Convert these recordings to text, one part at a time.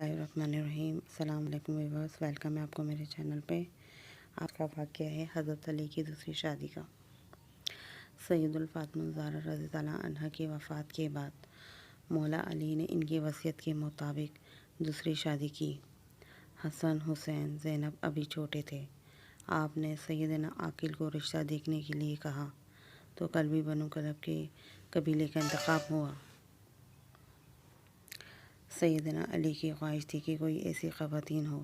Bismillahirrahmanirrahim। अस्सलाम वालेकुम viewers, welcome है आपको मेरे चैनल पे। आज का वाक़या है हज़रत अली की दूसरी शादी का। सैयदुल फातिमा ज़हरा रज़ी अल्लाह अन्हा की वफ़ात के बाद मौला अली ने इनकी वसीयत के मुताबिक दूसरी शादी की। हसन, हुसैन, ज़ैनब अभी छोटे थे। आपने सैयदना आकिल को रिश्ता देखने के लिए कहा तो कल्बी बनु कलब के कबीले का इंतखाब हुआ। सैयदना अली की ख्वाहिश थी कि कोई ऐसी ख़वातीन हो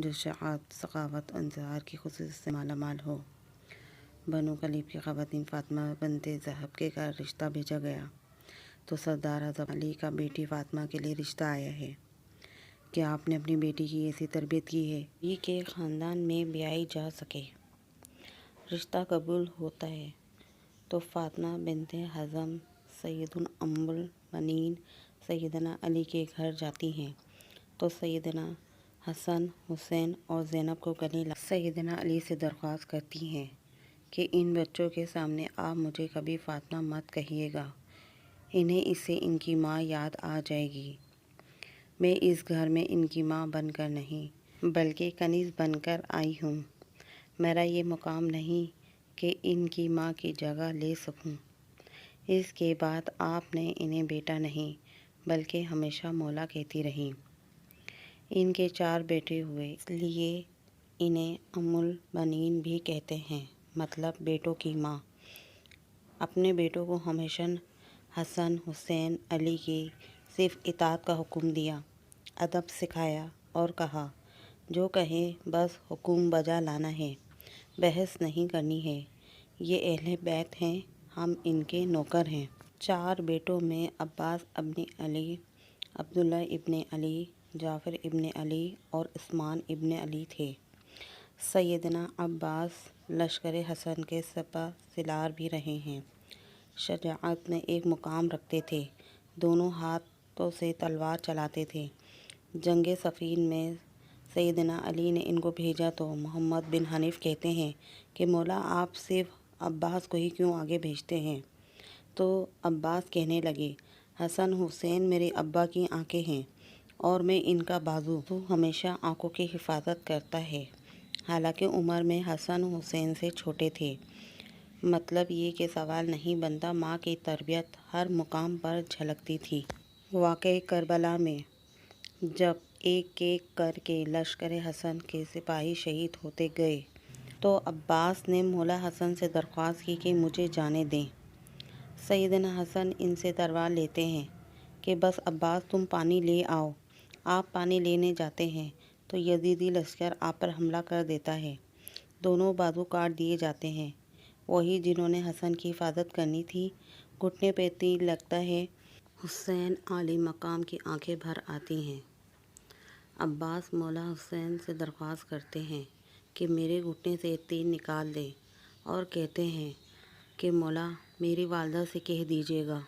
जो शआत, सखावत और इंतज़ार की खुसूसियत से मालामाल हो। बनु कलीब की ख़वातीन फातिमा बनते ज़हब के घर रिश्ता भेजा गया तो सरदार आज़म अली का बेटी फातिमा के लिए रिश्ता आया है कि आपने अपनी बेटी की ऐसी तरबियत की है ये के ख़ानदान में ब्याही जा सके। रिश्ता कबूल होता है तो फातिमा बिनते हज़म सैयदुल उम्मुल बनीन सैयदना अली के घर जाती हैं तो सैयदना हसन, हुसैन और ज़ैनब को गले लगा सैयदना अली से दरख्वास्त करती हैं कि इन बच्चों के सामने आप मुझे कभी फातिमा मत कहिएगा, इन्हें इससे इनकी माँ याद आ जाएगी। मैं इस घर में इनकी माँ बनकर नहीं बल्कि कनीज़ बनकर आई हूँ। मेरा ये मुकाम नहीं कि इनकी माँ की जगह ले सकूं। इसके बाद आपने इन्हें बेटा नहीं बल्कि हमेशा मौला कहती रहीं। इनके 4 बेटे हुए इसलिए इन्हें उम्मुल बनीन भी कहते हैं, मतलब बेटों की माँ। अपने बेटों को हमेशा हसन, हुसैन, अली की सिर्फ इताअत का हुक्म दिया, अदब सिखाया और कहा जो कहे बस हुक्म बजा लाना है, बहस नहीं करनी है। ये अहले बैत हैं, हम इनके नौकर हैं। 4 बेटों में अब्बास इब्न अली, अब्दुल्ला इब्न अली, जाफ़र इब्न अली और उस्मान इब्न अली थे। सैयदना अब्बास लश्कर हसन के सिपह सिलार भी रहे हैं। शजाअत में एक मुकाम रखते थे, दोनों हाथों से तलवार चलाते थे। जंग सफ़ीन में सैयदना अली ने इनको भेजा तो मोहम्मद बिन हनीफ़ कहते हैं कि मौला आप सिर्फ अब्बास को ही क्यों आगे भेजते हैं। तो अब्बास कहने लगे हसन हुसैन मेरे अब्बा की आंखें हैं और मैं इनका बाजू, तो हमेशा आंखों की हिफाजत करता है। हालांकि उम्र में हसन हुसैन से छोटे थे। मतलब ये कि सवाल नहीं बनता, माँ की तरबियत हर मुकाम पर झलकती थी। वाक़ई करबला में जब एक एक करके लश्कर हसन के सिपाही शहीद होते गए तो अब्बास ने मौला हसन से दरख्वास्त की कि मुझे जाने दें। सैयदना हसन इनसे तलवार लेते हैं कि बस अब्बास तुम पानी ले आओ। आप पानी लेने जाते हैं तो यजीदी लश्कर आप पर हमला कर देता है। दोनों बाजू काट दिए जाते हैं। वही जिन्होंने हसन की हिफाजत करनी थी, घुटने पे तीर लगता है। हुसैन आली मकाम की आंखें भर आती हैं। अब्बास मौला हुसैन से दरख्वास्त करते हैं कि मेरे घुटने से तीर निकाल दे और कहते हैं कि मौला मेरी वालदा से कह दीजिएगा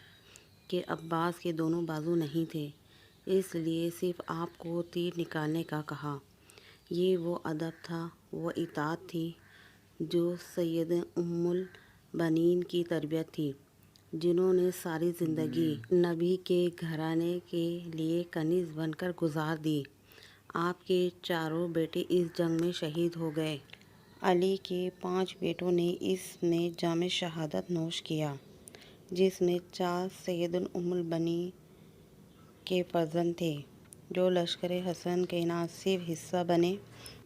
कि अब्बास के दोनों बाजू नहीं थे, इसलिए सिर्फ आपको तीर निकालने का कहा। ये वो अदब था, वो इताअत थी जो सैयद उम्मुल बनीन की तरबियत थी, जिन्होंने सारी ज़िंदगी नबी के घराने के लिए कनीज़ बनकर गुजार दी। आपके 4 बेटे इस जंग में शहीद हो गए। अली के 5 बेटों ने इसमें जाम शहादत नोश किया, जिसमें 4 सैयदुल उम्मुल बनी के फर्जंद थे जो लश्कर हसन के न सिर्फ हिस्सा बने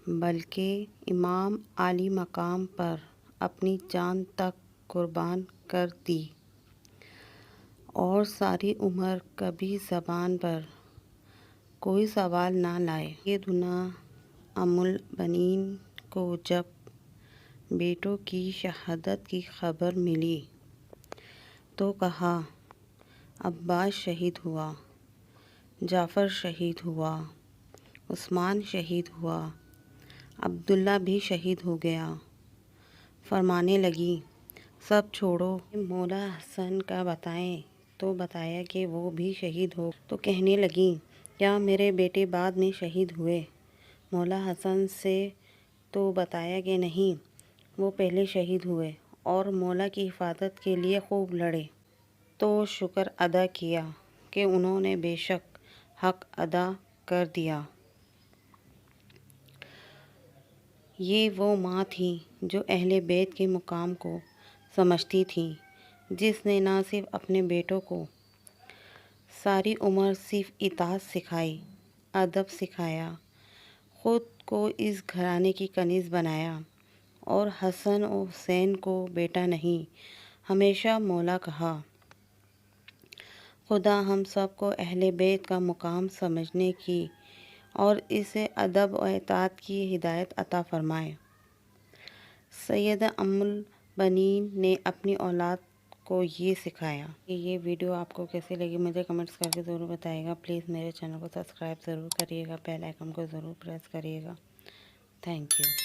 बल्कि इमाम आली मकाम पर अपनी जान तक कुर्बान कर दी और सारी उम्र कभी ज़बान पर कोई सवाल ना लाए। सैयदुना उम्मुल बनीन को जब बेटों की शहादत की खबर मिली तो कहा अब्बास शहीद हुआ, जाफ़र शहीद हुआ, उस्मान शहीद हुआ, अब्दुल्ला भी शहीद हो गया। फरमाने लगी सब छोड़ो, मौला हसन का बताएं तो बताया कि वो भी शहीद हो। तो कहने लगी क्या मेरे बेटे बाद में शहीद हुए। मौला हसन से तो बताया कि नहीं, वो पहले शहीद हुए और मौला की हिफाजत के लिए खूब लड़े। तो शुक्र अदा किया कि उन्होंने बेशक हक अदा کر دیا۔ یہ وہ ماں تھی جو اہل بیت کے مقام کو سمجھتی تھی، جس نے نہ صرف اپنے بیٹوں کو ساری عمر صرف اطاعت سکھائی، ادب سکھایا، خود کو اس گھرانے کی کنیز بنایا اور حسن و حسین کو بیٹا نہیں ہمیشہ مولا کہا۔ خدا ہم سب کو اہل بیت کا مقام سمجھنے کی اور اسے ادب و اطاعت کی ہدایت عطا فرمائے۔ سیدہ ام البنین نے اپنی اولاد کو یہ سکھایا۔ یہ ویڈیو آپ کو کیسی لگی مجھے کمنٹس کر کے ضرور بتائیے گا۔ پلیز میرے چینل کو سبسکرائب ضرور کریے گا، بیل آئیکن کو ضرور پریس کریے گا۔ Thank you.